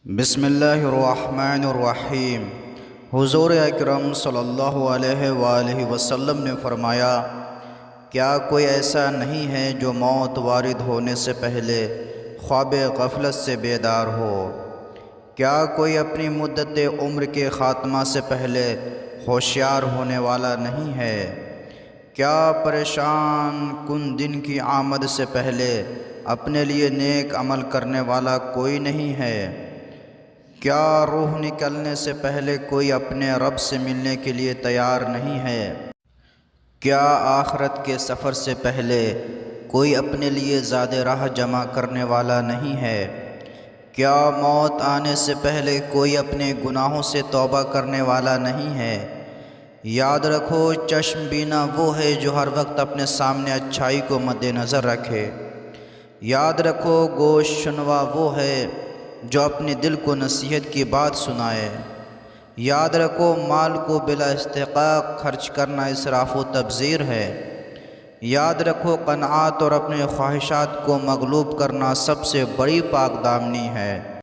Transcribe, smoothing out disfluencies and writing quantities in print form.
بسم اللہ الرحمن الرحیم۔ حضور اکرم صلی اللہ علیہ وآلہ وسلم نے فرمایا، کیا کوئی ایسا نہیں ہے جو موت وارد ہونے سے پہلے خواب غفلت سے بیدار ہو؟ کیا کوئی اپنی مدت عمر کے خاتمہ سے پہلے ہوشیار ہونے والا نہیں ہے؟ کیا پریشان کن دن کی آمد سے پہلے اپنے لیے نیک عمل کرنے والا کوئی نہیں ہے؟ کیا روح نکلنے سے پہلے کوئی اپنے رب سے ملنے کے لیے تیار نہیں ہے؟ کیا آخرت کے سفر سے پہلے کوئی اپنے لیے زاد راہ جمع کرنے والا نہیں ہے؟ کیا موت آنے سے پہلے کوئی اپنے گناہوں سے توبہ کرنے والا نہیں ہے؟ یاد رکھو، چشم بینا وہ ہے جو ہر وقت اپنے سامنے اچھائی کو مد نظر رکھے۔ یاد رکھو، گوش شنوا وہ ہے جو اپنے دل کو نصیحت کی بات سنائے۔ یاد رکھو، مال کو بلا استحقاق خرچ کرنا اسراف و تبذیر ہے۔ یاد رکھو، قناعت اور اپنے خواہشات کو مغلوب کرنا سب سے بڑی پاک دامنی ہے۔